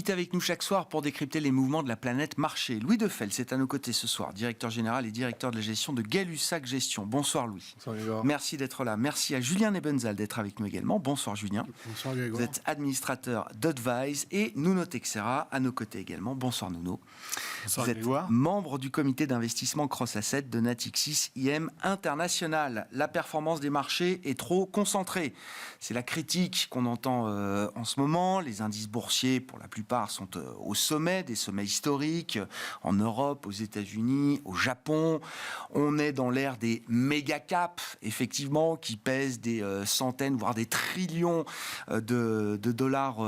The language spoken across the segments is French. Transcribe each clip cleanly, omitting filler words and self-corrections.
est avec nous chaque soir pour décrypter les mouvements de la planète marché. Louis Defel, c'est à nos côtés ce soir, directeur général et directeur de la gestion de Gay-Lussac Gestion. Bonsoir Louis. Bonsoir Grégoire. Merci d'être là. Merci à Julien Nebenzal d'être avec nous également. Bonsoir Julien. Bonsoir Grégoire. Vous êtes administrateur d'Advise et Nuno Texera à nos côtés également. Bonsoir Nuno. Bonsoir Vous êtes Grégoire. membre du comité d'investissement Cross Asset de Natixis IM International. La performance des marchés est trop concentrée. C'est la critique qu'on entend en ce moment. Les indices boursiers, pour la plupart, sont au sommet, des sommets historiques, en Europe, aux États-Unis, au Japon. On est dans l'ère des méga caps, effectivement, qui pèsent des centaines, voire des trillions de dollars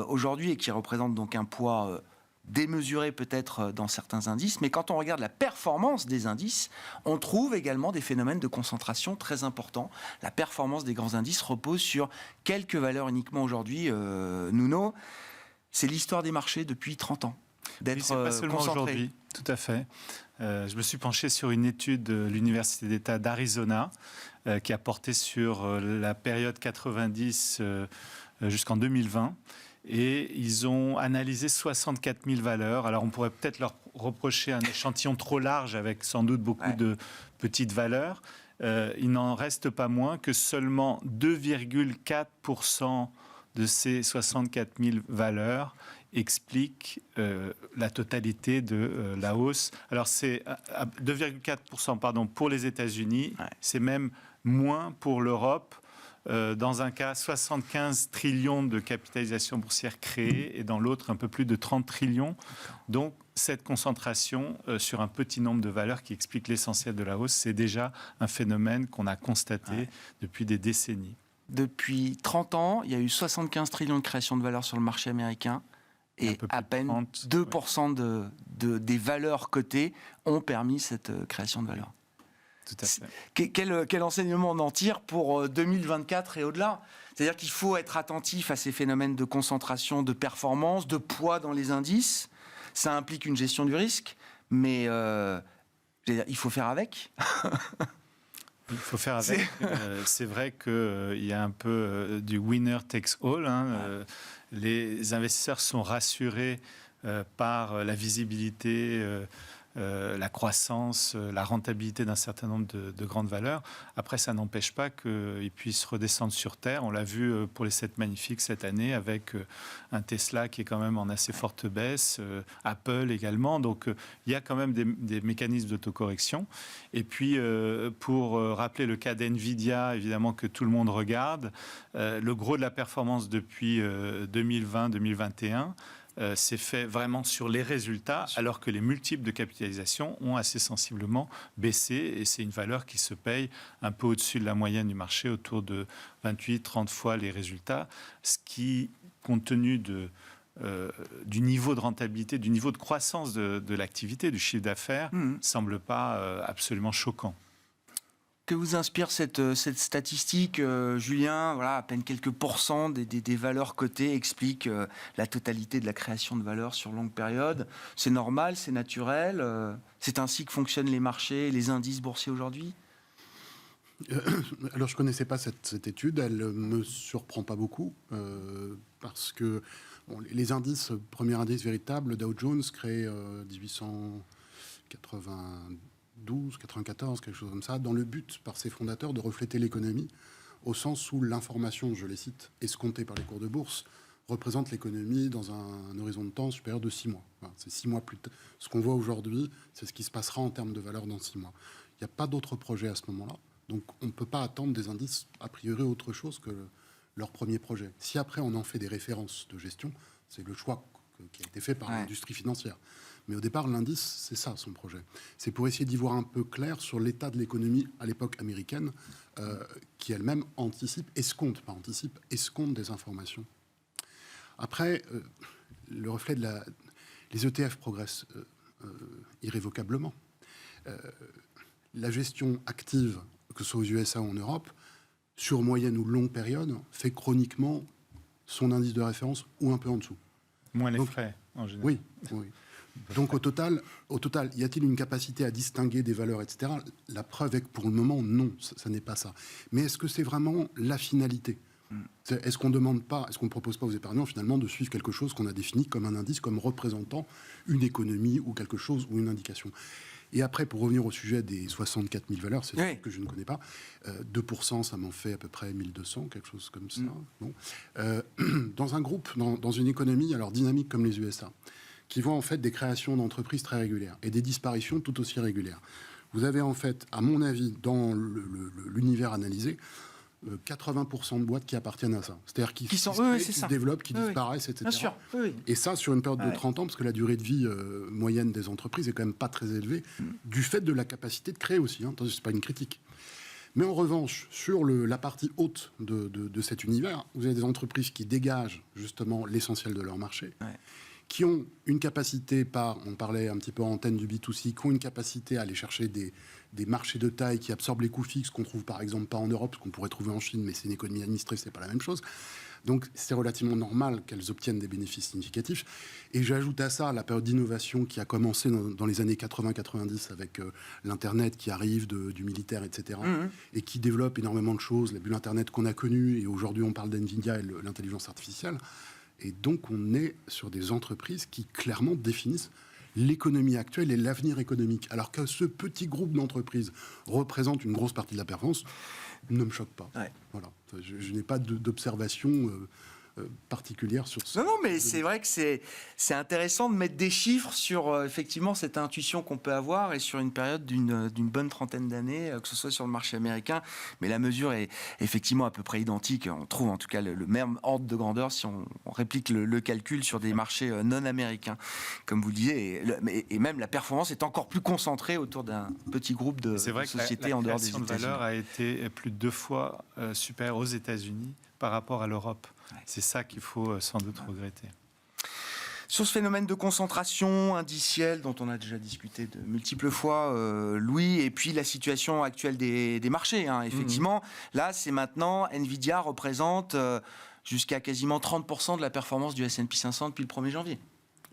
aujourd'hui et qui représentent donc un poids démesuré peut-être dans certains indices, mais quand on regarde la performance des indices, on trouve également des phénomènes de concentration très importants. La performance des grands indices repose sur quelques valeurs uniquement aujourd'hui. Nuno, c'est l'histoire des marchés depuis 30 ans. D'être oui, c'est pas seulement concentré. aujourd'hui, tout à fait. Je me suis penché sur une étude de l'Université d'État d'Arizona qui a porté sur la période 90 jusqu'en 2020. Et ils ont analysé 64 000 valeurs. Alors, on pourrait peut-être leur reprocher un échantillon trop large avec sans doute beaucoup de petites valeurs. Il n'en reste pas moins que seulement 2,4% de ces 64 000 valeurs expliquent la totalité de la hausse. Alors, c'est 2,4% pardon, pour les États-Unis. Ouais. C'est même moins pour l'Europe. Dans un cas, 75 trillions de capitalisation boursière créée et dans l'autre, un peu plus de 30 trillions. Donc, cette concentration sur un petit nombre de valeurs qui explique l'essentiel de la hausse, c'est déjà un phénomène qu'on a constaté depuis des décennies. Depuis 30 ans, il y a eu 75 trillions de création de valeur sur le marché américain et à peine 2% des valeurs cotées ont permis cette création de valeur. Tout à fait. Quel enseignement on en tire pour 2024 et au-delà ? C'est-à-dire qu'il faut être attentif à ces phénomènes de concentration, de performance, de poids dans les indices. Ça implique une gestion du risque, mais il faut faire avec. Il faut faire avec. C'est vrai qu'il y a un peu du winner takes all. Les investisseurs sont rassurés par la visibilité, la croissance, la rentabilité d'un certain nombre de grandes valeurs. Après, ça n'empêche pas qu'ils puissent redescendre sur Terre. On l'a vu pour les 7 magnifiques cette année avec un Tesla qui est quand même en assez forte baisse, Apple également. Donc, il y a quand même des mécanismes d'autocorrection. Et puis, pour rappeler le cas d'NVIDIA, évidemment que tout le monde regarde, le gros de la performance depuis 2020-2021, c'est fait vraiment sur les résultats, alors que les multiples de capitalisation ont assez sensiblement baissé. Et c'est une valeur qui se paye un peu au-dessus de la moyenne du marché, autour de 28-30 fois les résultats, ce qui, compte tenu du niveau de rentabilité, du niveau de croissance de l'activité, du chiffre d'affaires, semble pas absolument choquant. Que vous inspire cette statistique, Julien ? Voilà, à peine quelques pourcents des valeurs cotées expliquent la totalité de la création de valeur sur longue période. C'est normal, c'est naturel. C'est ainsi que fonctionnent les marchés, les indices boursiers aujourd'hui ? Alors, je ne connaissais pas cette étude. Elle ne me surprend pas beaucoup parce que les indices, premier indice véritable, Dow Jones, créé 1892, 94, quelque chose comme ça, dans le but, par ses fondateurs, de refléter l'économie, au sens où l'information, je les cite, escomptée par les cours de bourse, représente l'économie dans un horizon de temps supérieur de 6 mois. Voilà, c'est 6 mois plus tard. Ce qu'on voit aujourd'hui, c'est ce qui se passera en termes de valeur dans 6 mois. Il n'y a pas d'autres projets à ce moment-là, donc on ne peut pas attendre des indices, a priori, autre chose que leur premier projet. Si après, on en fait des références de gestion, c'est le choix qui a été fait par l'industrie financière. Mais au départ, l'indice, c'est ça, son projet. C'est pour essayer d'y voir un peu clair sur l'état de l'économie à l'époque américaine, qui elle-même escompte des informations. Après, le reflet les ETF progressent irrévocablement. La gestion active, que ce soit aux USA ou en Europe, sur moyenne ou longue période, fait chroniquement son indice de référence ou un peu en dessous. Moins les frais, en général. Oui. Donc, au total, y a-t-il une capacité à distinguer des valeurs, etc. La preuve est que pour le moment, non, ça n'est pas ça. Mais est-ce que c'est vraiment la finalité ? Est-ce qu'on ne propose pas aux épargnants finalement de suivre quelque chose qu'on a défini comme un indice, comme représentant une économie ou quelque chose ou une indication? Et après, pour revenir au sujet des 64 000 valeurs, c'est ce que je ne connais pas. 2%, ça m'en fait à peu près 1200, quelque chose comme ça. Bon. Dans un groupe, dans une économie alors dynamique comme les USA, qui voit en fait des créations d'entreprises très régulières et des disparitions tout aussi régulières, vous avez en fait, à mon avis, dans l'univers analysé, 80% de boîtes qui appartiennent à ça. C'est-à-dire qui se développent, qui disparaissent, etc. Bien sûr. Et ça, sur une période de 30 ans, parce que la durée de vie moyenne des entreprises est quand même pas très élevée, du fait de la capacité de créer aussi. Hein. C'est pas une critique. Mais en revanche, sur la partie haute de cet univers, vous avez des entreprises qui dégagent justement l'essentiel de leur marché, qui ont une capacité, on parlait un petit peu en antenne du B2C, qui ont une capacité à aller chercher des marchés de taille qui absorbent les coûts fixes qu'on trouve par exemple pas en Europe, ce qu'on pourrait trouver en Chine, mais c'est une économie administrée, c'est pas la même chose. Donc c'est relativement normal qu'elles obtiennent des bénéfices significatifs. Et j'ajoute à ça la période d'innovation qui a commencé dans les années 80-90 avec l'Internet qui arrive du militaire, etc. Et qui développe énormément de choses, la bulle Internet qu'on a connue, et aujourd'hui on parle d'NVIDIA et l'intelligence artificielle. Et donc, on est sur des entreprises qui clairement définissent l'économie actuelle et l'avenir économique. Alors que ce petit groupe d'entreprises représente une grosse partie de la performance, ne me choque pas. Voilà. Je n'ai pas d'observation particulière sur ça. Non, mais c'est vrai que c'est intéressant de mettre des chiffres sur effectivement cette intuition qu'on peut avoir et sur une période d'une bonne trentaine d'années, que ce soit sur le marché américain. Mais la mesure est effectivement à peu près identique. On trouve en tout cas le même ordre de grandeur si on réplique le calcul sur des marchés non américains, comme vous le disiez. Et même la performance est encore plus concentrée autour d'un petit groupe de sociétés en dehors des États-Unis. La création de valeur a été plus de 2 fois supérieure aux États-Unis par rapport à l'Europe. C'est ça qu'il faut sans doute regretter. Sur ce phénomène de concentration indicielle dont on a déjà discuté de multiples fois, Louis, et puis la situation actuelle des marchés, hein, effectivement, là c'est maintenant, Nvidia représente jusqu'à quasiment 30% de la performance du S&P 500 depuis le 1er janvier.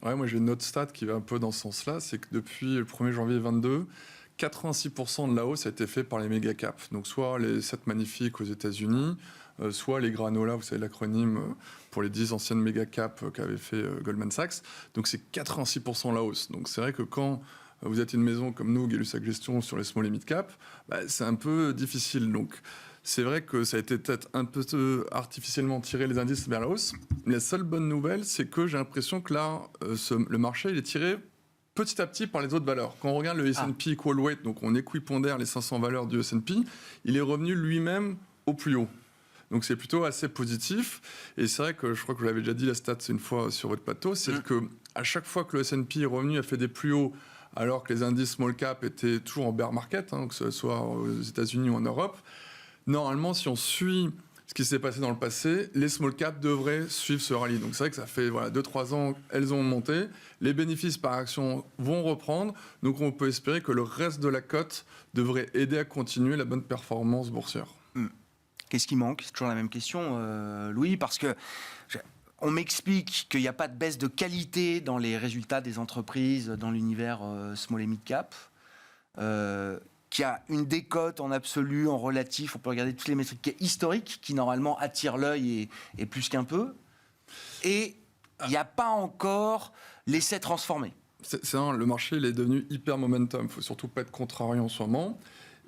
Ouais, moi j'ai une autre stat qui va un peu dans ce sens-là, c'est que depuis le 1er janvier 2022, 86% de la hausse a été fait par les méga caps. Donc soit les 7 magnifiques aux États-Unis, soit les granola, vous savez l'acronyme pour les 10 anciennes méga caps qu'avait fait Goldman Sachs. Donc c'est 86% la hausse. Donc c'est vrai que quand vous êtes une maison comme nous, Gay-Lussac Gestion, sur les small et mid cap, c'est un peu difficile. Donc c'est vrai que ça a été peut-être un peu artificiellement tiré les indices vers la hausse. Mais la seule bonne nouvelle, c'est que j'ai l'impression que là, le marché il est tiré petit à petit par les autres valeurs. Quand on regarde le S&P Equal Weight, donc on équipondère les 500 valeurs du S&P, il est revenu lui-même au plus haut. Donc c'est plutôt assez positif. Et c'est vrai que je crois que vous l'avez déjà dit, la stat une fois sur votre plateau, c'est que à chaque fois que le S&P est revenu, a fait des plus hauts, alors que les indices small cap étaient toujours en bear market, que ce soit aux États-Unis ou en Europe. Normalement, si on suit ce qui s'est passé dans le passé, les small caps devraient suivre ce rallye. Donc c'est vrai que ça fait 2-3 ans, elles ont monté. Les bénéfices par action vont reprendre. Donc on peut espérer que le reste de la cote devrait aider à continuer la bonne performance boursière. Qu'est-ce qui manque? C'est toujours la même question, Louis, parce que on m'explique qu'il n'y a pas de baisse de qualité dans les résultats des entreprises dans l'univers small et mid cap, qu'il y a une décote en absolu, en relatif, on peut regarder toutes les métriques qui est historique, qui normalement attire l'œil et plus qu'un peu, et il n'y a pas encore l'essai transformé. Le marché il est devenu hyper momentum, il ne faut surtout pas être contrarié en ce moment.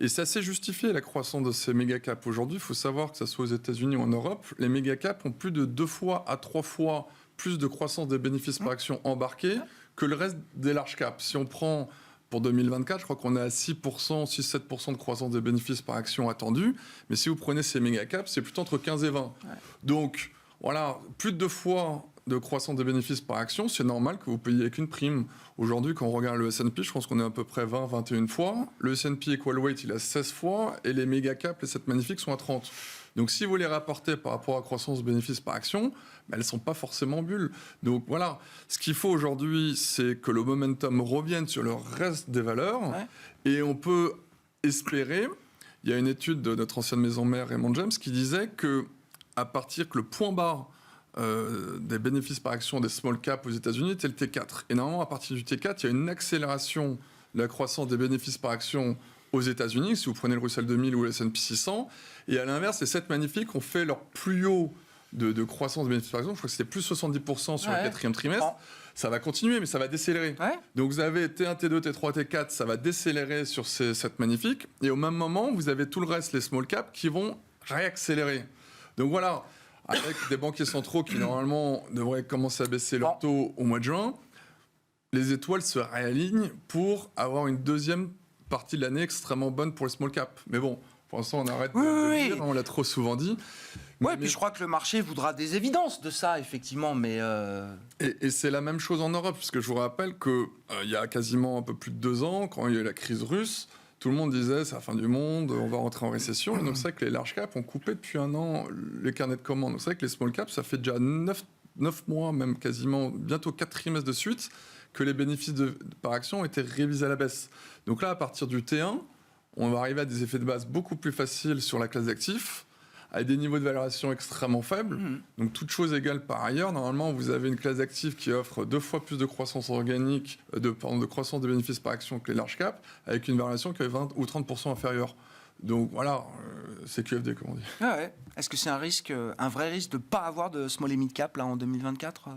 Et c'est assez justifié la croissance de ces méga caps. Aujourd'hui, il faut savoir que ce soit aux États-Unis ou en Europe, les méga caps ont plus de 2 fois à 3 fois plus de croissance des bénéfices par action embarqués que le reste des large caps. Si on prend pour 2024, je crois qu'on est à 6-7% de croissance des bénéfices par action attendus. Mais si vous prenez ces méga caps, c'est plutôt entre 15 et 20. Donc voilà, plus de 2 fois de croissance des bénéfices par action, c'est normal que vous payiez avec une prime. Aujourd'hui, quand on regarde le S&P, je pense qu'on est à peu près 20-21 fois. Le S&P Equal Weight, il a 16 fois. Et les méga caps, les 7 magnifiques, sont à 30. Donc si vous les rapportez par rapport à la croissance des bénéfices par action, elles ne sont pas forcément bulles. Donc voilà, ce qu'il faut aujourd'hui, c'est que le momentum revienne sur le reste des valeurs. Et on peut espérer, il y a une étude de notre ancienne maison mère, Raymond James, qui disait que à partir que le point bas des bénéfices par action des small caps aux États-Unis était le T4. Et normalement, à partir du T4, il y a une accélération de la croissance des bénéfices par action aux États-Unis, si vous prenez le Russell 2000 ou le S&P 600. Et à l'inverse, les 7 magnifiques ont fait leur plus haut de croissance de bénéfices par action. Je crois que c'était plus 70% sur le 4e trimestre. Ça va continuer, mais ça va décélérer. Donc vous avez T1, T2, T3, T4, ça va décélérer sur ces 7 magnifiques. Et au même moment, vous avez tout le reste, les small caps, qui vont réaccélérer. Donc voilà, avec des banquiers centraux qui normalement devraient commencer à baisser leur taux au mois de juin, les étoiles se réalignent pour avoir une deuxième partie de l'année extrêmement bonne pour les small caps. Mais bon, pour l'instant, on arrête de le dire, on l'a trop souvent dit. Oui, puis je crois que le marché voudra des évidences de ça, effectivement, mais... Et c'est la même chose en Europe, puisque je vous rappelle qu'il y a quasiment un peu plus de 2 ans, quand il y a eu la crise russe, tout le monde disait c'est la fin du monde, on va rentrer en récession. Et donc c'est vrai que les large caps ont coupé depuis 1 an les carnets de commandes. Donc c'est vrai que les small caps, ça fait déjà 9 mois, même quasiment, bientôt 4 trimestres de suite, que les bénéfices par action ont été révisés à la baisse. Donc là, à partir du T1, on va arriver à des effets de base beaucoup plus faciles sur la classe d'actifs, à des niveaux de valorisation extrêmement faibles. Donc, toutes choses égales par ailleurs, normalement, vous avez une classe d'actifs qui offre 2 fois plus de croissance organique, de croissance de bénéfices par action que les large caps, avec une valorisation qui est 20 ou 30% inférieure. Donc voilà, c'est QFD, comme on dit. Ah ouais. Est-ce que c'est un vrai risque de ne pas avoir de small et mid cap là, en 2024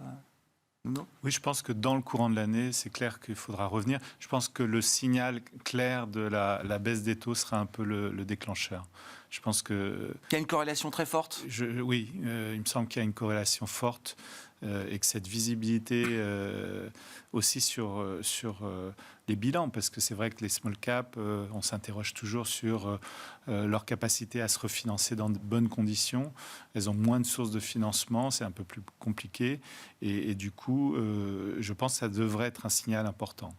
non. Oui, je pense que dans le courant de l'année, c'est clair qu'il faudra revenir. Je pense que le signal clair de la baisse des taux sera un peu le déclencheur. Je pense que... Il y a une corrélation très forte. Oui, il me semble qu'il y a une corrélation forte et que cette visibilité aussi sur les bilans, parce que c'est vrai que les small caps, on s'interroge toujours sur leur capacité à se refinancer dans de bonnes conditions. Elles ont moins de sources de financement, c'est un peu plus compliqué. Et du coup, je pense que ça devrait être un signal important.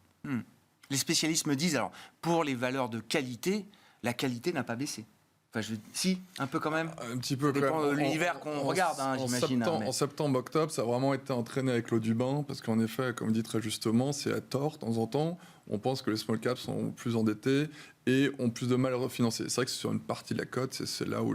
Les spécialistes me disent, alors, pour les valeurs de qualité, la qualité n'a pas baissé. Enfin, si, un peu quand même. Un petit peu. Ça dépend de l'univers qu'on regarde, j'imagine. En septembre, octobre, ça a vraiment été entraîné avec l'eau du bain, parce qu'en effet, comme dit très justement, c'est à tort, de temps en temps, on pense que les small caps sont plus endettés et ont plus de mal à refinancer. C'est vrai que c'est sur une partie de la cote, c'est là où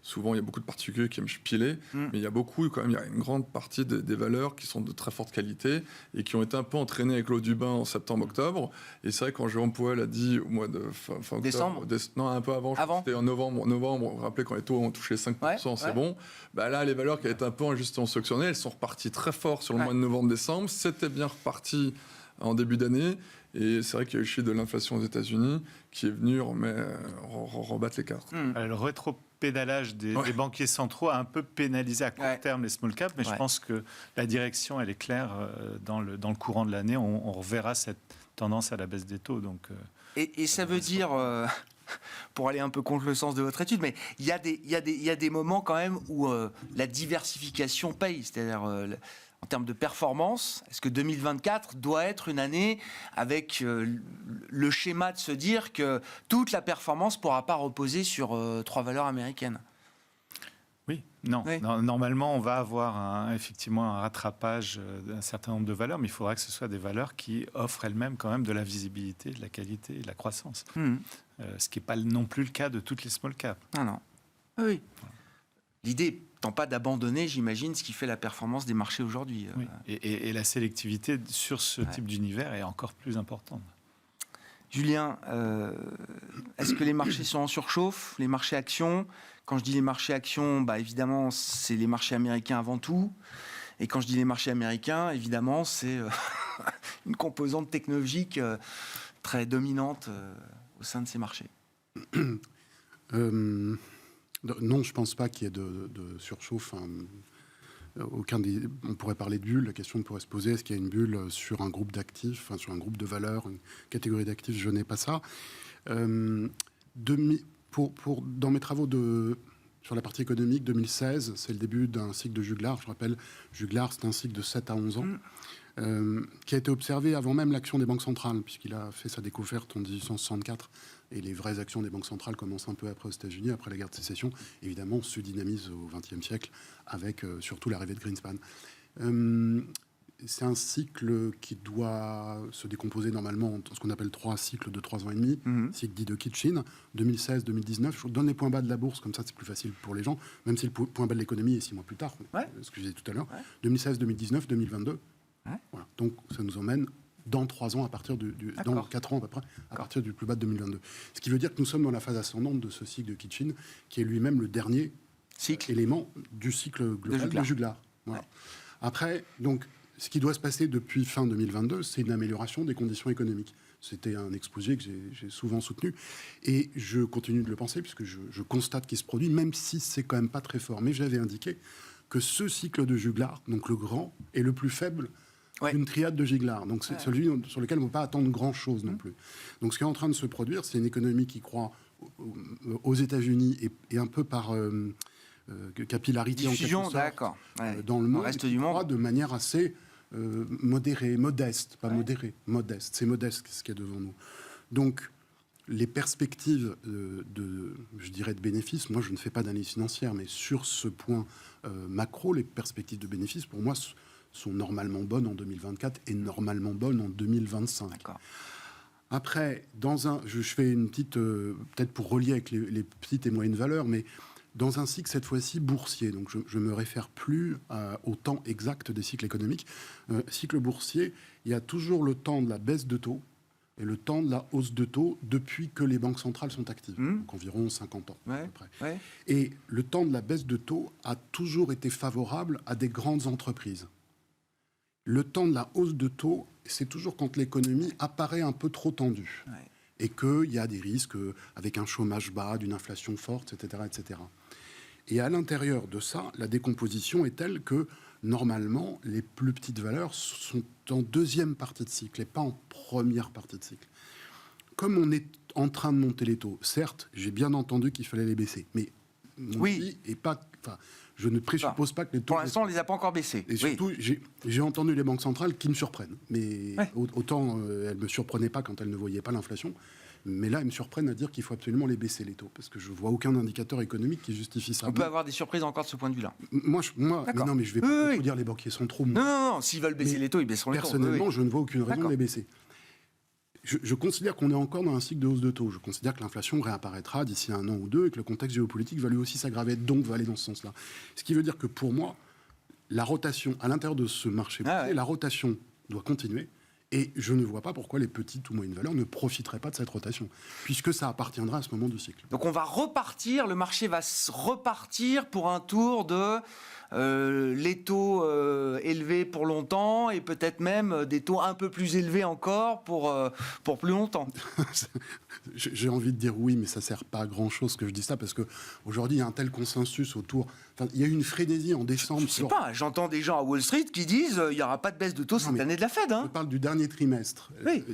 souvent il y a beaucoup de particuliers qui aiment piler, mais il y a beaucoup, quand même, il y a une grande partie des valeurs qui sont de très forte qualité et qui ont été un peu entraînées avec l'eau du bain en septembre-octobre. Et c'est vrai, quand Jérôme Powell a dit au mois de fin octobre, décembre, non, un peu avant, c'était en novembre, vous vous rappelez, quand les taux ont touché 5%, c'est bon. Bah là, les valeurs qui avaient été un peu injustement sanctionnées, elles sont reparties très fort sur le mois de novembre-décembre. C'était bien reparti en début d'année. Et c'est vrai qu'il y a eu le chiffre de l'inflation aux États-Unis qui est venu rebattre les cartes. Le rétropédalage des banquiers centraux a un peu pénalisé à court terme les small caps, mais je pense que la direction, elle est claire. Dans le courant de l'année, on reverra cette tendance à la baisse des taux. Donc, et ça veut dire... pour aller un peu contre le sens de votre étude, mais il y a des moments quand même où la diversification paye, c'est-à-dire en termes de performance. Est-ce que 2024 doit être une année avec le schéma de se dire que toute la performance ne pourra pas reposer sur 3 valeurs américaines? Oui, non. Normalement, on va avoir effectivement un rattrapage d'un certain nombre de valeurs, mais il faudra que ce soit des valeurs qui offrent elles-mêmes quand même de la visibilité, de la qualité et de la croissance. Ce qui n'est pas non plus le cas de toutes les small caps. Ah non. Oui. L'idée n'étant pas d'abandonner, j'imagine, ce qui fait la performance des marchés aujourd'hui. Oui. Et la sélectivité sur ce type d'univers est encore plus importante. Julien, est-ce que les marchés sont en surchauffe, les marchés actions? Quand je dis les marchés actions, évidemment, c'est les marchés américains avant tout. Et quand je dis les marchés américains, évidemment, c'est une composante technologique très dominante au sein de ces marchés. Non, je ne pense pas qu'il y ait de surchauffe. On pourrait parler de bulle. La question pourrait se poser, est-ce qu'il y a une bulle sur un groupe d'actifs, sur un groupe de valeurs, une catégorie d'actifs? Je n'ai pas ça. Dans mes travaux sur la partie économique, 2016, c'est le début d'un cycle de Juglar. Je rappelle, Juglar, c'est un cycle de 7 à 11 ans, qui a été observé avant même l'action des banques centrales, puisqu'il a fait sa découverte en 1864. Et les vraies actions des banques centrales commencent un peu après aux États-Unis, après la guerre de sécession. Évidemment, on se dynamise au XXe siècle avec surtout l'arrivée de Greenspan. C'est un cycle qui doit se décomposer normalement en ce qu'on appelle 3 cycles de 3 ans et demi, cycle dit de Kitchin, 2016-2019. Je vous donne les points bas de la bourse, comme ça c'est plus facile pour les gens, même si le point bas de l'économie est 6 mois plus tard, ce que je disais tout à l'heure. 2016-2019, 2022. Voilà. Donc ça nous emmène dans 3 ans, dans 4 ans à peu près, à partir du plus bas de 2022. Ce qui veut dire que nous sommes dans la phase ascendante de ce cycle de Kitchin, qui est lui-même le dernier élément du cycle global de Juglar. Voilà. Après, donc, ce qui doit se passer depuis fin 2022, c'est une amélioration des conditions économiques. C'était un exposé que j'ai souvent soutenu. Et je continue de le penser, puisque je constate qu'il se produit, même si c'est quand même pas très fort. Mais j'avais indiqué que ce cycle de Juglar, donc le grand, est le plus faible d'une triade de Juglar. Donc c'est celui sur lequel on ne peut pas attendre grand-chose non plus. Donc ce qui est en train de se produire, c'est une économie qui croît aux États-Unis et un peu par capillarité, diffusion, en quelque sorte, d'accord. dans le monde, reste du monde, de manière assez modérée, modeste, pas modérée, modeste. C'est modeste ce qu'il y a devant nous. Donc les perspectives je dirais, de bénéfices, moi je ne fais pas d'analyse financière, mais sur ce point macro, les perspectives de bénéfices, pour moi, sont normalement bonnes en 2024 et normalement bonnes en 2025. D'accord. Après, je fais une petite, peut-être pour relier avec les petites et moyennes valeurs, mais dans un cycle, cette fois-ci, boursier. Donc, je ne me réfère plus au temps exact des cycles économiques. Cycle boursier, il y a toujours le temps de la baisse de taux et le temps de la hausse de taux depuis que les banques centrales sont actives, donc environ 50 ans à peu près. Ouais. Et le temps de la baisse de taux a toujours été favorable à des grandes entreprises. Le temps de la hausse de taux, c'est toujours quand l'économie apparaît un peu trop tendue et qu'il y a des risques avec un chômage bas, d'une inflation forte, etc., etc. Et à l'intérieur de ça, la décomposition est telle que, normalement, les plus petites valeurs sont en deuxième partie de cycle et pas en première partie de cycle. Comme on est en train de monter les taux, certes, j'ai bien entendu qu'il fallait les baisser, mais mon avis est pas... Je ne présuppose pas que les taux... Pour l'instant, on ne les a pas encore baissés. Et surtout, j'ai entendu les banques centrales qui me surprennent. Mais autant elles ne me surprenaient pas quand elles ne voyaient pas l'inflation. Mais là, elles me surprennent à dire qu'il faut absolument les baisser, les taux. Parce que je ne vois aucun indicateur économique qui justifie ça. On peut avoir des surprises encore de ce point de vue-là. Mais non, mais je vais pas vous dire les banquiers sont trop... Non, s'ils veulent baisser les taux, ils baisseront les taux. Personnellement, je ne vois aucune raison de les baisser. Je considère qu'on est encore dans un cycle de hausse de taux. Je considère que l'inflation réapparaîtra d'ici 1 an ou 2 et que le contexte géopolitique va lui aussi s'aggraver, donc va aller dans ce sens-là. Ce qui veut dire que pour moi, la rotation à l'intérieur de ce marché, la rotation doit continuer. Et je ne vois pas pourquoi les petites ou moyennes valeurs ne profiteraient pas de cette rotation, puisque ça appartiendra à ce moment du cycle. Donc on va repartir, le marché va repartir pour un tour de les taux élevés pour longtemps et peut-être même des taux un peu plus élevés encore pour plus longtemps. J'ai envie de dire oui, mais ça ne sert pas à grand-chose que je dis ça, parce qu'aujourd'hui, il y a un tel consensus autour... il y a eu une frénésie en décembre... Je ne sais pas, j'entends des gens à Wall Street qui disent il n'y aura pas de baisse de taux cette année de la Fed. Je parle du dernier trimestre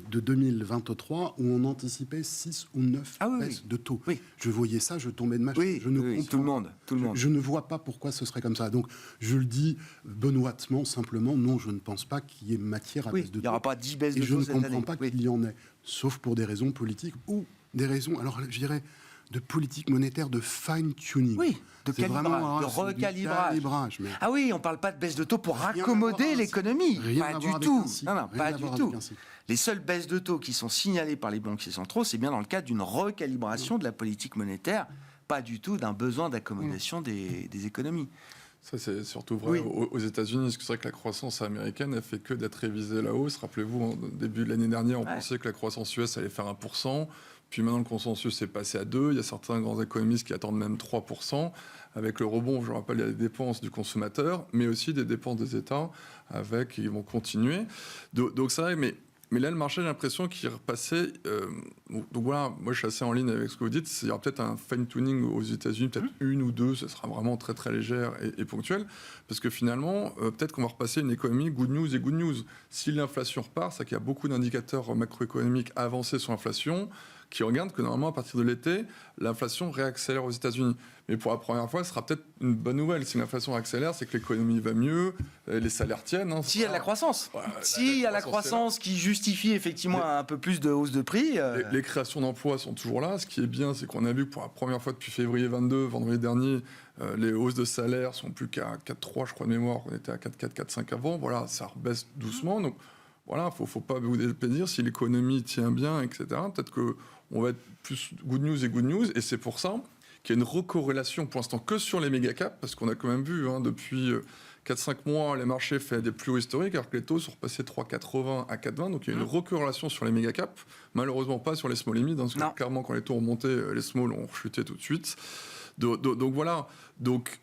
de 2023, où on anticipait 6 ou 9 baisses de taux. Je voyais ça, je tombais de ma chaise. Tout le monde. Je ne vois pas pourquoi ce serait comme ça. Donc, je le dis benoîtement, simplement, non, je ne pense pas qu'il y ait matière à baisse de taux. Il n'y aura pas 10 baisses de taux cette année. Et je ne comprends pas qu'il y en ait, sauf pour des raisons politiques ou des raisons, alors je dirais, de politique monétaire, de fine-tuning. De calibrage, de recalibrage. Ah oui, on ne parle pas de baisse de taux pour raccommoder l'économie. Pas du tout. Non, pas du tout. Les seules baisses de taux qui sont signalées par les banquiers centraux, c'est bien dans le cadre d'une recalibration de la politique monétaire, pas du tout d'un besoin d'accommodation des économies. Ça, c'est surtout vrai aux États-Unis, parce que c'est vrai que la croissance américaine n'a fait que d'être révisée à la hausse. Rappelez-vous, au début de l'année dernière, on pensait que la croissance US allait faire 1%. Puis maintenant, le consensus est passé à 2%. Il y a certains grands économistes qui attendent même 3%. Avec le rebond, je rappelle, il y a des dépenses du consommateur, mais aussi des dépenses des États, ils vont continuer. Donc ça, mais là, le marché, j'ai l'impression qu'il est repassé. Donc voilà, moi, je suis assez en ligne avec ce que vous dites. Il y aura peut-être un fine-tuning aux États-Unis, peut-être 1 ou 2, ce sera vraiment très, très légère et ponctuel. Parce que finalement, peut-être qu'on va repasser une économie good news et good news. Si l'inflation repart, c'est qu'il y a beaucoup d'indicateurs macroéconomiques avancés sur l'inflation qui regardent que normalement, à partir de l'été, l'inflation réaccélère aux États-Unis. Mais pour la première fois, ce sera peut-être une bonne nouvelle. Si l'inflation accélère, c'est que l'économie va mieux, les salaires tiennent. S'il y a de la croissance. S'il y a la croissance qui justifie effectivement un peu plus de hausse de prix. Les créations d'emplois sont toujours là. Ce qui est bien, c'est qu'on a vu que pour la première fois depuis février 22, vendredi dernier, les hausses de salaire sont plus qu'à 4,3, je crois de mémoire. On était à 4,4, 4,5 avant. Voilà, ça rebaisse doucement. Donc voilà, faut pas vous déplaisir. Si l'économie tient bien, etc., peut-être qu'on va être plus good news. Et c'est pour ça qu'il y a une recorrélation pour l'instant que sur les méga caps, parce qu'on a quand même vu depuis 4-5 mois, les marchés font des plus hauts historiques, alors que les taux sont repassés de 3,80 à 4,20. Donc il y a une recorrélation sur les méga caps, malheureusement pas sur les small et mid, parce que clairement, quand les taux ont monté, les small ont chuté tout de suite. Donc voilà. Donc,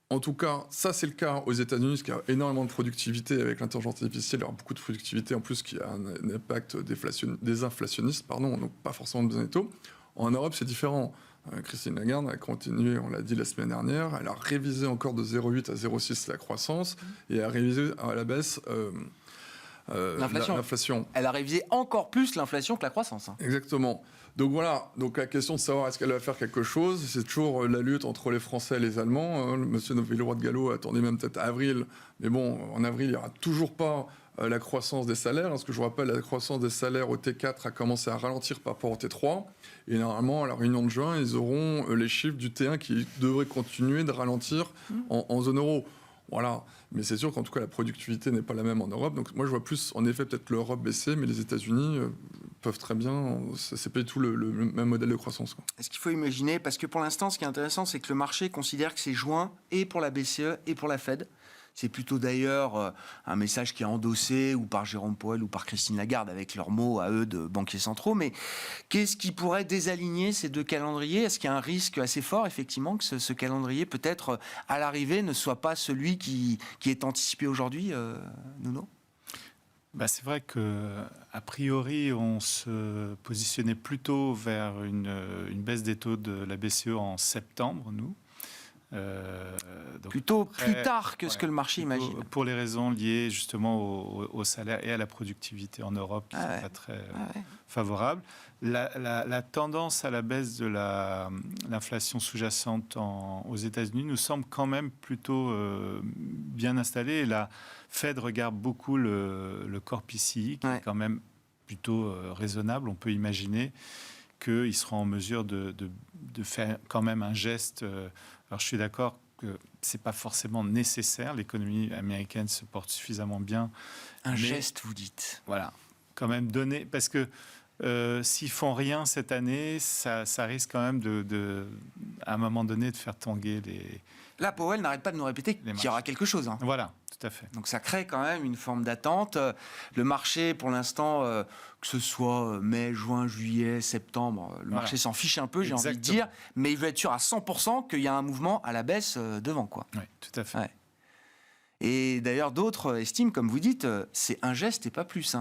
en tout cas, ça c'est le cas aux États-Unis, parce qu'il y a énormément de productivité avec l'intelligence artificielle. Il y aura beaucoup de productivité en plus qui a un impact désinflationniste, donc pas forcément de besoin des taux. En Europe, c'est différent. Christine Lagarde a continué, on l'a dit la semaine dernière, elle a révisé encore de 0,8 à 0,6 la croissance et a révisé à la baisse l'inflation. Elle a révisé encore plus l'inflation que la croissance. Exactement. Donc voilà, donc la question de savoir est-ce qu'elle va faire quelque chose, c'est toujours la lutte entre les Français et les Allemands. Monsieur Villeroy de Gallo attendait même peut-être avril, mais bon, en avril, il n'y aura toujours pas la croissance des salaires. Parce que je vous rappelle, la croissance des salaires au T4 a commencé à ralentir par rapport au T3. Et normalement, à la réunion de juin, ils auront les chiffres du T1 qui devraient continuer de ralentir en zone euro. Voilà. Mais c'est sûr qu'en tout cas, la productivité n'est pas la même en Europe. Donc moi, je vois plus, en effet, peut-être l'Europe baisser, mais les États-Unis peuvent très bien... C'est pas du tout le même modèle de croissance, quoi. Est-ce qu'il faut imaginer, parce que pour l'instant, ce qui est intéressant, c'est que le marché considère que c'est juin et pour la BCE et pour la Fed. C'est plutôt d'ailleurs un message qui est endossé ou par Jérôme Powell ou par Christine Lagarde avec leurs mots à eux de banquiers centraux. Mais qu'est-ce qui pourrait désaligner ces deux calendriers ? Est-ce qu'il y a un risque assez fort, effectivement, que ce calendrier, peut-être à l'arrivée, ne soit pas celui qui est anticipé aujourd'hui, Nuno ? C'est vrai qu'a priori, on se positionnait plutôt vers une baisse des taux de la BCE en septembre, nous. Donc plutôt plus tard que ce que le marché imagine. Pour les raisons liées justement au salaire et à la productivité en Europe qui ne sont pas très favorables. La tendance à la baisse de l'inflation sous-jacente aux États-Unis nous semble quand même plutôt bien installée. Et la Fed regarde beaucoup le corps PCI qui est quand même plutôt raisonnable. On peut imaginer qu'ils seront en mesure de faire quand même un geste. Alors je suis d'accord que c'est pas forcément nécessaire. L'économie américaine se porte suffisamment bien. Un geste, vous dites. Voilà, quand même donner, parce que s'ils font rien cette année, ça risque quand même à un moment donné de faire tanguer les. Là, Powell n'arrête pas de nous répéter qu'il y aura quelque chose. Voilà, tout à fait. Donc ça crée quand même une forme d'attente. Le marché, pour l'instant, que ce soit mai, juin, juillet, septembre, le marché s'en fiche un peu, j'ai envie de dire, mais il veut être sûr à 100% qu'il y a un mouvement à la baisse devant, quoi. Oui, tout à fait. Ouais. Et d'ailleurs, d'autres estiment, comme vous dites, c'est un geste et pas plus.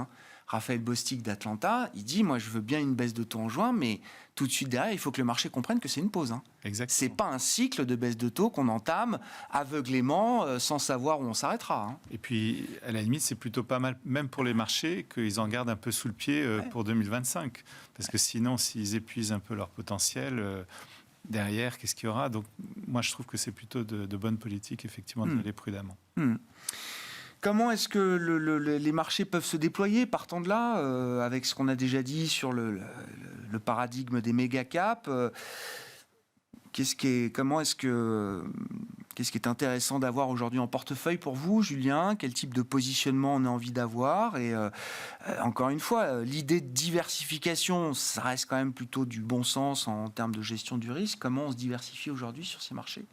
Raphaël Bostic d'Atlanta, il dit, moi je veux bien une baisse de taux en juin, mais tout de suite derrière, il faut que le marché comprenne que c'est une pause. Exactement. C'est pas un cycle de baisse de taux qu'on entame aveuglément, sans savoir où on s'arrêtera. Et puis, à la limite, c'est plutôt pas mal, même pour les marchés, qu'ils en gardent un peu sous le pied pour 2025. Parce que sinon, s'ils épuisent un peu leur potentiel, derrière, qu'est-ce qu'il y aura ? Donc, moi, je trouve que c'est plutôt de bonne politique, effectivement, d'aller prudemment. Comment est-ce que les marchés peuvent se déployer partant de là, avec ce qu'on a déjà dit sur le paradigme des méga caps qu'est-ce qui est intéressant d'avoir aujourd'hui en portefeuille pour vous, Julien ? Quel type de positionnement on a envie d'avoir ? Et encore une fois, l'idée de diversification, ça reste quand même plutôt du bon sens en termes de gestion du risque. Comment on se diversifie aujourd'hui sur ces marchés ?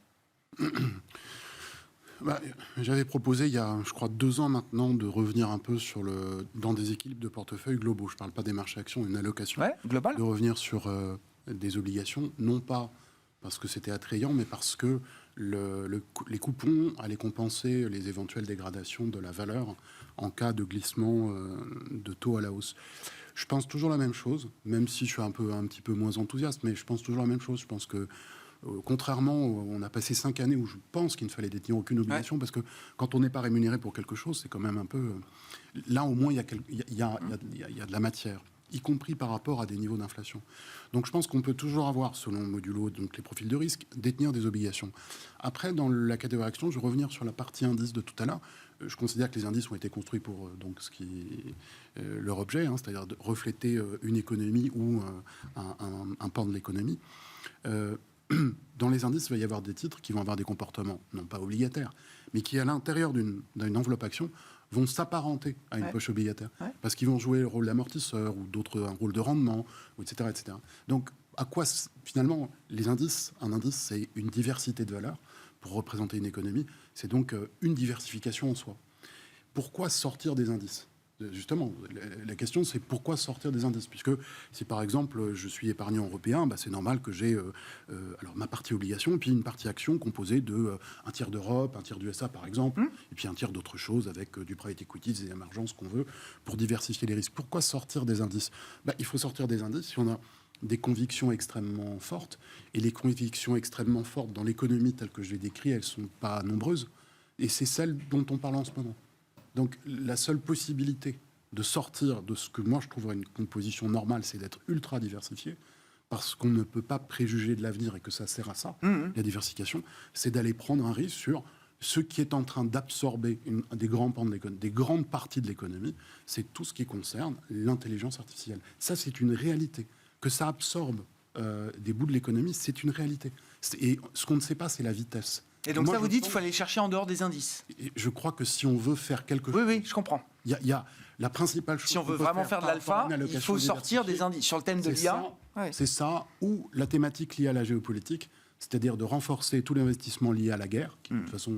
J'avais proposé il y a, je crois, 2 ans maintenant, de revenir un peu dans des équilibres de portefeuille globaux. Je ne parle pas des marchés actions, une allocation globale. De revenir sur des obligations, non pas parce que c'était attrayant, mais parce que les coupons allaient compenser les éventuelles dégradations de la valeur en cas de glissement de taux à la hausse. Je pense toujours la même chose, même si je suis un petit peu moins enthousiaste, mais je pense toujours la même chose. Je pense que contrairement, on a passé 5 années où je pense qu'il ne fallait détenir aucune obligation, parce que quand on n'est pas rémunéré pour quelque chose, c'est quand même un peu... Là, au moins, il y a de la matière, y compris par rapport à des niveaux d'inflation. Donc je pense qu'on peut toujours avoir, selon modulo, donc les profils de risque, détenir des obligations. Après, dans la catégorie action, je vais revenir sur la partie indice de tout à l'heure. Je considère que les indices ont été construits pour donc, ce qui est leur objet, c'est-à-dire de refléter une économie ou un pan de l'économie. Dans les indices, il va y avoir des titres qui vont avoir des comportements, non pas obligataires, mais qui, à l'intérieur d'une enveloppe action, vont s'apparenter à une poche obligataire, parce qu'ils vont jouer le rôle d'amortisseur ou d'autres un rôle de rendement, etc., etc. Donc, à quoi, finalement, les indices, un indice, c'est une diversité de valeurs pour représenter une économie. C'est donc une diversification en soi. Pourquoi sortir des indices ? Justement, la question, c'est pourquoi sortir des indices ? Puisque si, par exemple, je suis épargnant européen, c'est normal que j'ai alors ma partie obligation, puis une partie action composée de un tiers d'Europe, un tiers d'USA, par exemple, et puis un tiers d'autres choses avec du private equity, des émergences qu'on veut, pour diversifier les risques. Pourquoi sortir des indices ? Il faut sortir des indices si on a des convictions extrêmement fortes. Et les convictions extrêmement fortes dans l'économie telle que je l'ai décrit, elles ne sont pas nombreuses. Et c'est celles dont on parle en ce moment. Donc la seule possibilité de sortir de ce que moi je trouverais une composition normale, c'est d'être ultra diversifié, parce qu'on ne peut pas préjuger de l'avenir et que ça sert à ça, la diversification, c'est d'aller prendre un risque sur ce qui est en train d'absorber des grands pans de l'économie, des grandes parties de l'économie, c'est tout ce qui concerne l'intelligence artificielle. Ça, c'est une réalité. Que ça absorbe des bouts de l'économie, c'est une réalité. Et ce qu'on ne sait pas, c'est la vitesse. Et donc ça, vous dites qu'il faut aller chercher en dehors des indices. Je crois que si on veut faire quelque chose... Oui, je comprends. Il y a la principale chose... Si on veut vraiment faire de l'alpha, il faut sortir des indices. Sur le thème de l'IA... C'est ça, ou la thématique liée à la géopolitique, c'est-à-dire de renforcer tout l'investissement lié à la guerre, qui de toute façon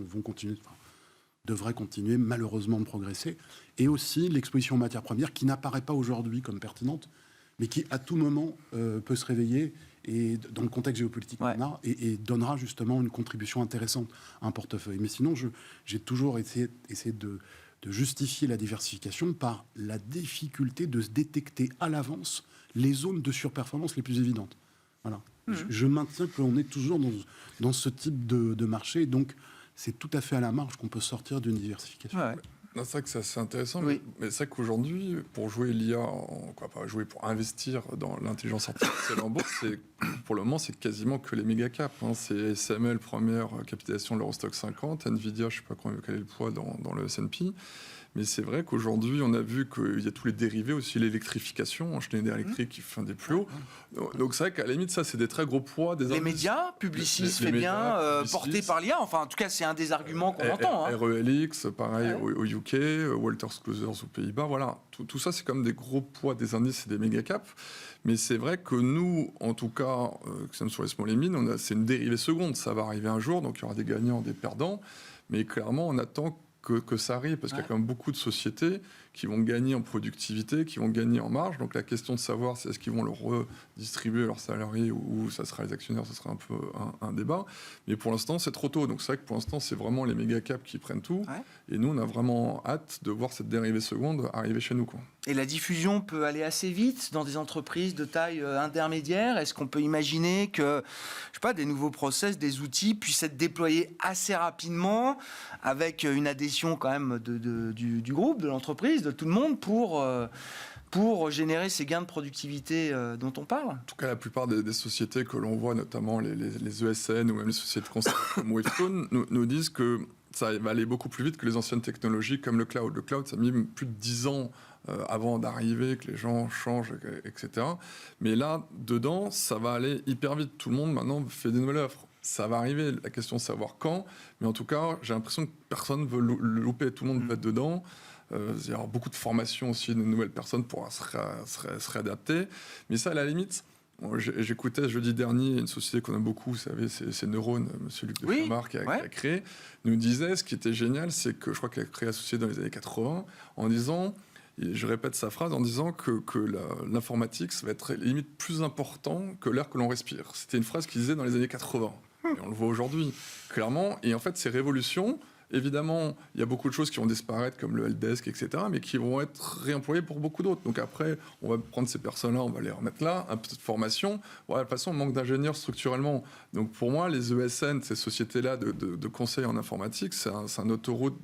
devrait continuer malheureusement de progresser, et aussi l'exposition aux matières premières, qui n'apparaît pas aujourd'hui comme pertinente, mais qui à tout moment peut se réveiller et dans le contexte géopolitique qu'on a, et donnera justement une contribution intéressante à un portefeuille. Mais sinon, j'ai toujours essayé de justifier la diversification par la difficulté de se détecter à l'avance les zones de surperformance les plus évidentes. Voilà. Je maintiens qu'on est toujours dans ce type de marché, donc c'est tout à fait à la marge qu'on peut sortir d'une diversification. C'est vrai que c'est assez intéressant, oui. mais c'est vrai qu'aujourd'hui, pour jouer l'IA, pour investir dans l'intelligence artificielle en bourse, pour le moment, c'est quasiment que les méga caps. C'est SML, première capitalisation de l'Eurostock 50, Nvidia, je ne sais pas quel est le poids dans le S&P. Mais c'est vrai qu'aujourd'hui, on a vu qu'il y a tous les dérivés, aussi l'électrification, Schneider Electric qui fait des plus hauts. Donc c'est vrai qu'à la limite, ça, c'est des très gros poids. Les médias, Publicis fait bien, porté par l'IA. Enfin, en tout cas, c'est un des arguments qu'on entend. RELX, pareil, au UK, Wolters Kluwer aux Pays-Bas. Voilà, tout ça, c'est comme des gros poids des indices et des méga caps. Mais c'est vrai que nous, en tout cas, que sommes sur les small et mid, c'est une dérivée seconde. Ça va arriver un jour, donc il y aura des gagnants, des perdants. Mais clairement, on attend que ça arrive, parce qu'il y a quand même beaucoup de sociétés qui vont gagner en productivité, qui vont gagner en marge. Donc la question de savoir si est-ce qu'ils vont le redistribuer leurs salariés ou ça sera les actionnaires, ce sera un peu un débat. Mais pour l'instant, c'est trop tôt. Donc c'est vrai que pour l'instant, c'est vraiment les méga caps qui prennent tout. Et nous, on a vraiment hâte de voir cette dérivée seconde arriver chez nous, quoi. Et la diffusion peut aller assez vite dans des entreprises de taille intermédiaire. Est-ce qu'on peut imaginer que, je sais pas, des nouveaux process, des outils puissent être déployés assez rapidement avec une adhésion quand même du groupe, de l'entreprise, de tout le monde pour générer ces gains de productivité dont on parle? En tout cas, la plupart des sociétés que l'on voit, notamment les ESN ou même les sociétés de conseil comme Wavestone, nous disent que ça va aller beaucoup plus vite que les anciennes technologies comme le cloud. Le cloud, ça a mis plus de 10 ans avant d'arriver, que les gens changent, etc. Mais là, dedans, ça va aller hyper vite. Tout le monde, maintenant, fait des nouvelles offres. Ça va arriver. La question, c'est de savoir quand. Mais en tout cas, j'ai l'impression que personne ne veut le louper. Tout le monde va être dedans. Il y aura beaucoup de formations aussi de nouvelles personnes pour se réadapter. Mais ça, à la limite... J'écoutais jeudi dernier une société qu'on aime beaucoup, vous savez, c'est Neuron, monsieur Luc de Chamard qui a créé, nous disait, ce qui était génial, c'est que je crois qu'il a créé la société dans les années 80, en disant, et je répète sa phrase, en disant que l'informatique, ça va être limite plus important que l'air que l'on respire. C'était une phrase qu'il disait dans les années 80, et on le voit aujourd'hui, clairement, et en fait, ces révolutions... Évidemment, il y a beaucoup de choses qui vont disparaître, comme le helpdesk, etc., mais qui vont être réemployées pour beaucoup d'autres. Donc après, on va prendre ces personnes-là, on va les remettre là, un peu de formation. Voilà, de toute façon, on manque d'ingénieurs structurellement. Donc pour moi, les ESN, ces sociétés-là de conseil en informatique, c'est un autoroute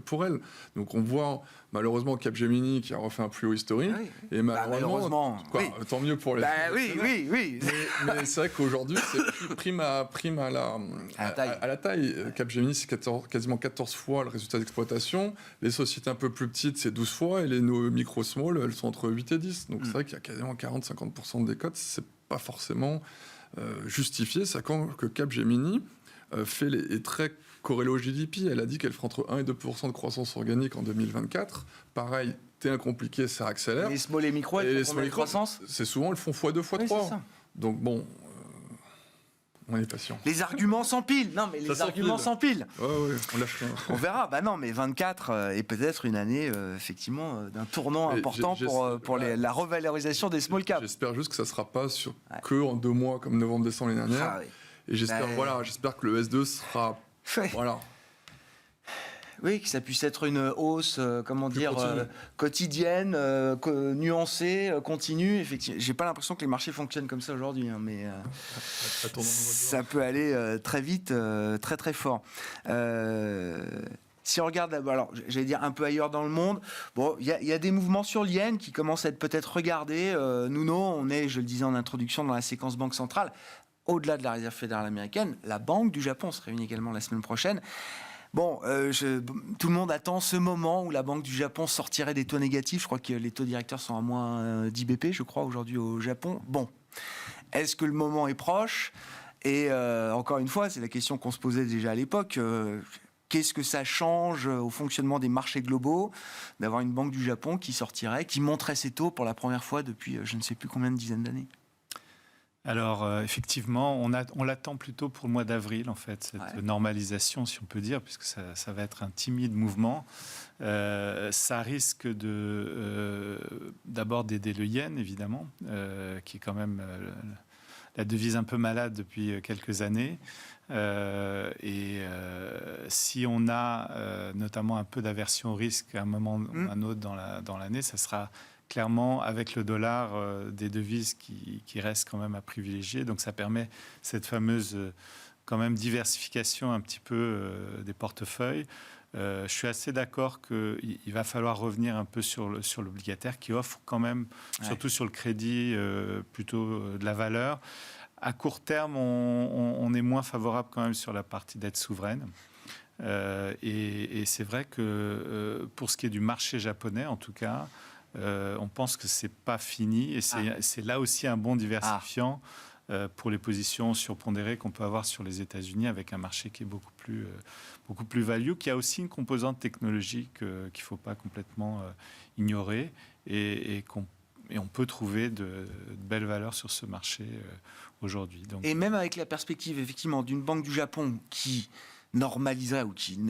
pour elles. Donc on voit malheureusement Capgemini qui a refait un plus haut historique. Et malheureusement tant mieux pour les... Oui. Mais c'est vrai qu'aujourd'hui, c'est prime à la taille. Capgemini, c'est quasiment 14 fois le résultat d'exploitation. Les sociétés un peu plus petites, c'est 12 fois. Et les micro-small, elles sont entre 8 et 10. Donc c'est vrai qu'il y a quasiment 40-50% des cotes. C'est pas forcément justifié. Ça quand que Capgemini est très corrélée au GDP. Elle a dit qu'elle fera entre 1 et 2% de croissance organique en 2024. Pareil, T1 compliqué, ça accélère. Les small et micro, elles font combien de croissance ? C'est souvent, elles font x2, x3. Donc bon, on est patient. Les arguments s'empilent. Non, mais les arguments s'empilent. Ouais, on lâche rien. On verra. Bah non, mais 24 est peut-être une année, effectivement, d'un tournant important pour la revalorisation des small caps. J'espère juste que ça ne sera pas que en 2 mois, comme novembre-décembre l'année dernière. Ah, oui. Et j'espère que le S2 sera... Voilà. Oui, que ça puisse être une hausse, quotidienne, nuancée, continue. Effectivement, j'ai pas l'impression que les marchés fonctionnent comme ça aujourd'hui, hein, mais ça peut aller très vite, très très fort. Si on regarde, alors j'allais dire un peu ailleurs dans le monde, bon, il y a des mouvements sur le yen qui commencent à être peut-être regardés. Nuno, on est, je le disais en introduction, dans la séquence banque centrale. Au-delà de la Réserve fédérale américaine, la Banque du Japon se réunit également la semaine prochaine. Bon, tout le monde attend ce moment où la Banque du Japon sortirait des taux négatifs. Je crois que les taux directeurs sont à moins 10 BP, je crois, aujourd'hui au Japon. Bon, est-ce que le moment est proche ? Et encore une fois, c'est la question qu'on se posait déjà à l'époque. Qu'est-ce que ça change au fonctionnement des marchés globaux d'avoir une Banque du Japon qui sortirait, qui montrait ses taux pour la première fois depuis je ne sais plus combien de dizaines d'années ? Alors, effectivement, on l'attend plutôt pour le mois d'avril, en fait, cette normalisation, si on peut dire, puisque ça va être un timide mouvement. Ça risque d'abord d'aider le yen, évidemment, qui est quand même la devise un peu malade depuis quelques années. Si on a notamment un peu d'aversion au risque à un moment ou à un autre dans l'année, ça sera clairement avec le dollar des devises qui restent quand même à privilégier. Donc ça permet cette fameuse quand même diversification un petit peu des portefeuilles. Je suis assez d'accord qu'il va falloir revenir un peu sur l'obligataire qui offre quand même, surtout sur le crédit, plutôt de la valeur. À court terme, on est moins favorable quand même sur la partie dette souveraine. Et c'est vrai que pour ce qui est du marché japonais, en tout cas, on pense que c'est pas fini. Et c'est là aussi un bon diversifiant pour les positions surpondérées qu'on peut avoir sur les États-Unis, avec un marché qui est beaucoup plus value, qui a aussi une composante technologique qu'il ne faut pas complètement ignorer. Et on peut trouver de belles valeurs sur ce marché aujourd'hui. Donc, et même avec la perspective, effectivement, d'une Banque du Japon qui normaliserait ou qui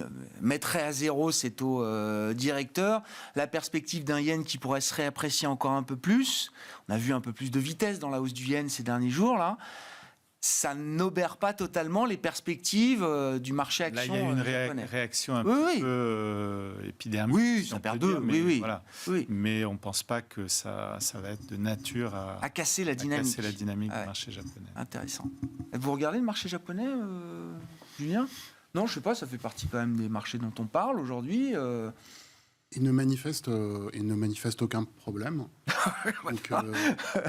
mettrait à zéro ses taux directeurs, la perspective d'un yen qui pourrait se réapprécier encore un peu plus. On a vu un peu plus de vitesse dans la hausse du yen ces derniers jours, là. Ça n'obère pas totalement les perspectives du marché action. Là, il y a une réaction un peu épidermique. Oui, ça perd deux. Voilà. Mais on ne pense pas que ça va être de nature à casser la dynamique, du marché japonais. Intéressant. Vous regardez le marché japonais, Julien ? Non, je ne sais pas, ça fait partie quand même des marchés dont on parle aujourd'hui. Il ne manifeste aucun problème. Donc,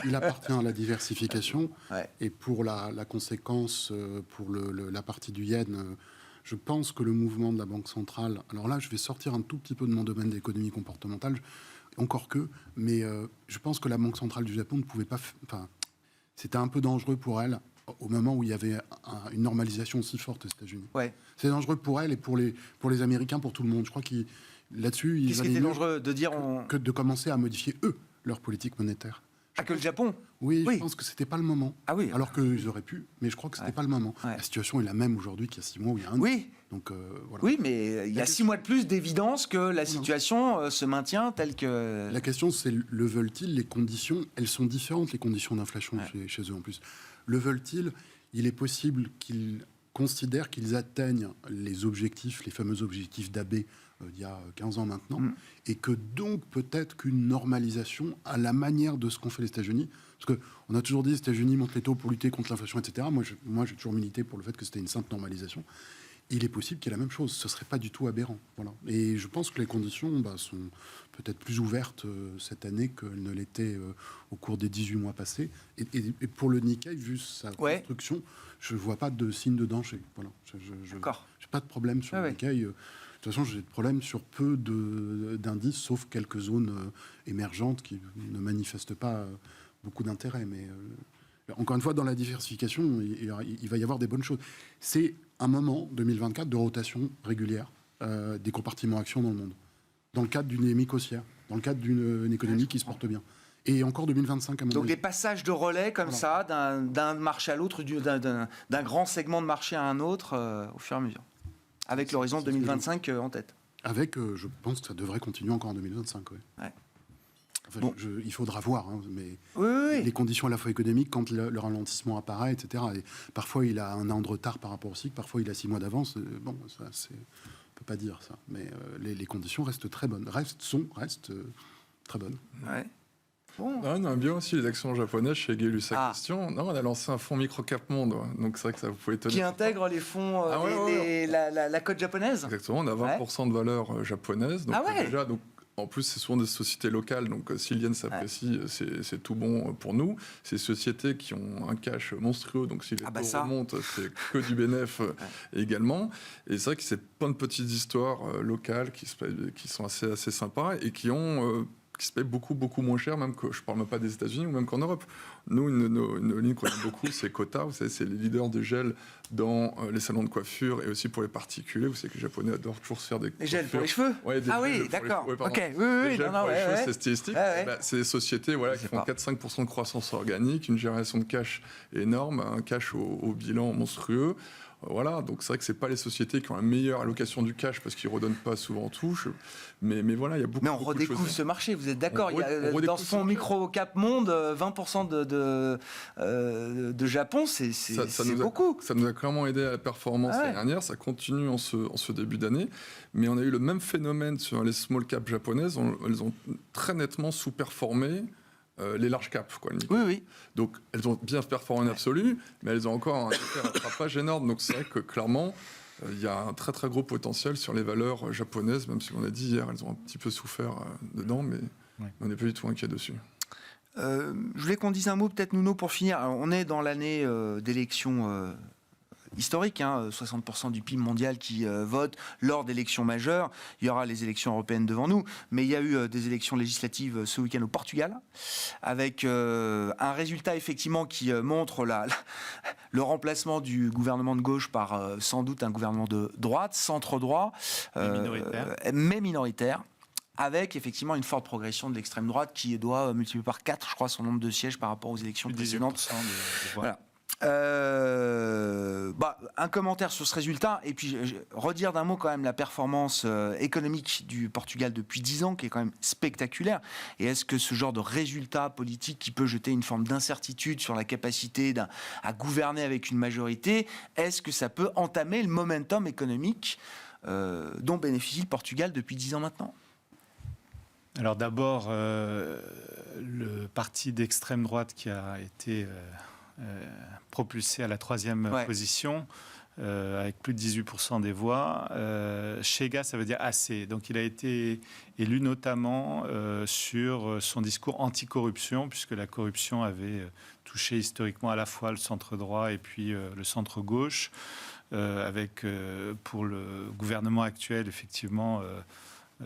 il appartient à la diversification. Et pour la conséquence, pour la partie du yen, je pense que le mouvement de la Banque centrale... Alors là, je vais sortir un tout petit peu de mon domaine d'économie comportementale, encore que, mais je pense que la Banque centrale du Japon ne pouvait pas... C'était un peu dangereux pour elle au moment où il y avait une normalisation aussi forte aux États-Unis. C'est dangereux pour elle et pour les Américains, pour tout le monde. Je crois qu'ils... Là-dessus, qu'est-ce qui était dangereux de dire que de commencer à modifier, eux, leur politique monétaire. Que le Japon ? Oui, je pense que c'était pas le moment. Alors qu'ils auraient pu, mais je crois que c'était pas le moment. La situation est la même aujourd'hui qu'il y a 6 mois ou il y a un an. Donc, voilà. Oui, mais il y a 6 mois de plus d'évidence que la situation se maintient telle que... La question, c'est le veulent-ils ? Les conditions, elles sont différentes, les conditions d'inflation chez eux en plus. Le veulent-ils ? Il est possible qu'ils considèrent qu'ils atteignent les objectifs, les fameux objectifs d'Abe d'il y a 15 ans maintenant, et que donc peut-être qu'une normalisation à la manière de ce qu'ont fait les États-Unis, parce qu'on a toujours dit les États-Unis montent les taux pour lutter contre l'inflation, etc. Moi, j'ai toujours milité pour le fait que c'était une simple normalisation. Il est possible qu'il y ait la même chose. Ce ne serait pas du tout aberrant. Voilà. Et je pense que les conditions sont peut-être plus ouvertes cette année qu'elles ne l'étaient au cours des 18 mois passés. Et pour le Nikkei, vu sa construction, je ne vois pas de signe de danger. Voilà. Je n'ai pas de problème sur le Nikkei. De toute façon, j'ai des problèmes sur peu d'indices, sauf quelques zones émergentes qui ne manifestent pas beaucoup d'intérêt. Mais encore une fois, dans la diversification, il va y avoir des bonnes choses. C'est un moment, 2024, de rotation régulière des compartiments actions dans le monde, dans le cadre d'une dynamique haussière, dans le cadre d'une économie qui se porte bien. Et encore 2025 à mon Donc avis. les passages de relais comme ça, d'un marché à l'autre, d'un grand segment de marché à un autre, au fur et à mesure. Avec l'horizon 2025 en tête. Avec, je pense que ça devrait continuer encore en 2025. Ouais. Ouais. Enfin, Bon. il faudra voir, hein, mais Oui. les conditions à la fois économiques, quand le ralentissement apparaît, etc. Et parfois, il a un an de retard par rapport au cycle, parfois, il a 6 mois d'avance. Bon, ça, on ne peut pas dire ça. Mais les conditions restent très bonnes, restent très bonnes. Ouais. Bon. Non, on aime bien aussi les actions japonaises chez Gay lu sa question. Non, on a lancé un fonds micro-cap monde, donc c'est vrai que ça vous pouvez étonner. Qui intègre les fonds, la cote japonaise. Exactement, on a 20% de valeur japonaise. Donc, déjà, donc, en plus, c'est souvent des sociétés locales, donc si le yen s'apprécie, c'est tout bon pour nous. C'est des sociétés qui ont un cash monstrueux, donc si les taux remontent, c'est que du bénéfice également. Et c'est vrai que c'est plein de petites histoires locales qui sont assez sympas et qui se payent beaucoup moins cher, même que je parle même pas des États-Unis ou même qu'en Europe. Nous, une ligne qu'on aime beaucoup, c'est Kota. Vous savez, c'est les leaders de gel dans les salons de coiffure et aussi pour les particuliers. Vous savez que les Japonais adorent toujours se faire des gels pour les cheveux. Oui, d'accord. Ok, oui. Les gels pour les cheveux, c'est stylistique. C'est des sociétés qui font 4-5% de croissance organique, une génération de cash énorme, un cash au bilan monstrueux. Voilà, donc c'est vrai que c'est pas les sociétés qui ont la meilleure allocation du cash parce qu'ils redonnent pas souvent tout. Mais voilà, il y a beaucoup. Mais on beaucoup redécouvre de choses. ce marché. Vous êtes d'accord? Dans ce fonds micro cap monde, 20% de Japon, c'est beaucoup. Ça nous a clairement aidé à la performance l'année dernière. Ça continue en ce début d'année. Mais on a eu le même phénomène sur les small cap japonaises. Elles ont très nettement sous-performé les large caps, quoi. Oui. Donc, elles ont bien performé en absolu, mais elles ont encore un rattrapage énorme. Donc, c'est vrai que clairement, il y a un très très gros potentiel sur les valeurs japonaises, même si on a dit hier, elles ont un petit peu souffert dedans, mais on n'est pas du tout inquiet dessus. Je voulais qu'on dise un mot, peut-être, Nuno, pour finir. Alors, on est dans l'année d'élection historique, 60% du PIB mondial qui vote lors d'élections majeures. Il y aura les élections européennes devant nous, mais il y a eu des élections législatives ce week-end au Portugal, avec un résultat effectivement qui montre le remplacement du gouvernement de gauche par sans doute un gouvernement de droite, centre-droit, mais minoritaire. Avec effectivement une forte progression de l'extrême droite qui doit multiplier par 4, je crois, son nombre de sièges par rapport aux élections précédentes. Voilà. Un commentaire sur ce résultat et puis redire d'un mot quand même la performance économique du Portugal depuis 10 ans qui est quand même spectaculaire. Et est-ce que ce genre de résultat politique qui peut jeter une forme d'incertitude sur la capacité à gouverner avec une majorité, est-ce que ça peut entamer le momentum économique dont bénéficie le Portugal depuis 10 ans maintenant? Alors d'abord, le parti d'extrême droite qui a été propulsé à la 3e position, avec plus de 18% des voix. Chega, ça veut dire AC. Donc il a été élu notamment sur son discours anticorruption, puisque la corruption avait touché historiquement à la fois le centre-droit et puis le centre-gauche, avec pour le gouvernement actuel, effectivement,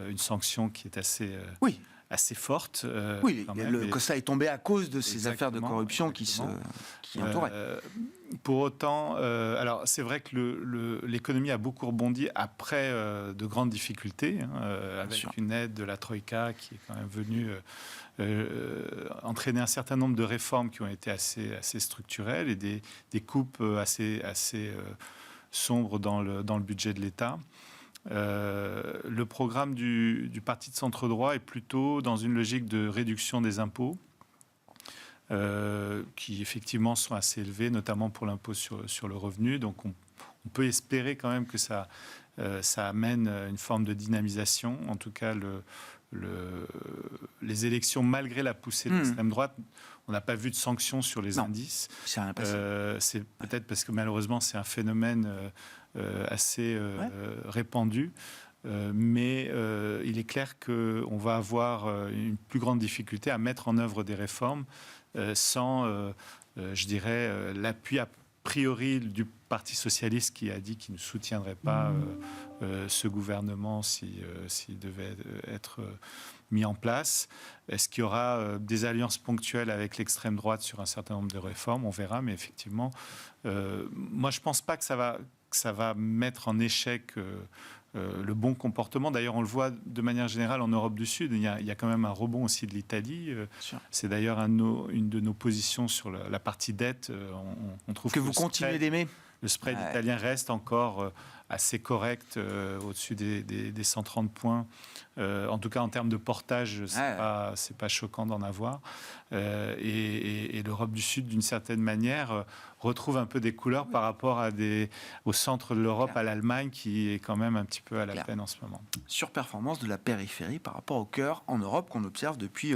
une sanction qui est assez forte. Le Costa est tombé à cause de ces affaires de corruption qui entouraient. Pour autant, alors c'est vrai que l'économie a beaucoup rebondi après de grandes difficultés, avec une aide de la Troïka qui est quand même venue entraîner un certain nombre de réformes qui ont été assez structurelles et des coupes assez sombres dans le budget de l'État. Le programme du parti de centre-droit est plutôt dans une logique de réduction des impôts, qui effectivement sont assez élevés, notamment pour l'impôt sur le revenu. Donc on peut espérer quand même que ça amène une forme de dynamisation. En tout cas, les élections, malgré la poussée de l'extrême droite, on n'a pas vu de sanctions sur les indices. C'est peut-être parce que malheureusement c'est un phénomène assez répandu. Mais il est clair qu'on va avoir une plus grande difficulté à mettre en œuvre des réformes sans, je dirais, l'appui a priori du Parti socialiste qui a dit qu'il ne soutiendrait pas ce gouvernement s'il devait être mis en place. Est-ce qu'il y aura des alliances ponctuelles avec l'extrême droite sur un certain nombre de réformes? On verra, mais effectivement, moi je ne pense pas que ça que ça va mettre en échec le bon comportement. D'ailleurs, on le voit de manière générale en Europe du Sud. Il y a quand même un rebond aussi de l'Italie. C'est d'ailleurs une de nos positions sur la partie dette. On trouve que vous continuez d'aimer. Le spread italien reste encore assez correct, au-dessus des 130 points. En tout cas, en termes de portage, c'est pas choquant d'en avoir. Et l'Europe du Sud, d'une certaine manière, retrouve un peu des couleurs par rapport au centre de l'Europe, à l'Allemagne, qui est quand même un petit peu à la peine en ce moment. Surperformance de la périphérie par rapport au cœur en Europe qu'on observe depuis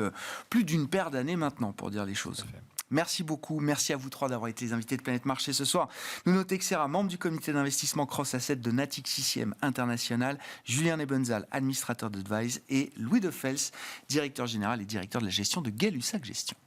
plus d'une paire d'années maintenant, pour dire les choses. Merci beaucoup. Merci à vous trois d'avoir été les invités de Planète Marché ce soir. Nuno Teixeira, membre du comité d'investissement Cross Asset de Natixis IM International, Julien Nebenzal, administrateur d'Advise, et Louis Defels, directeur général et directeur de la gestion de Gay-Lussac Gestion.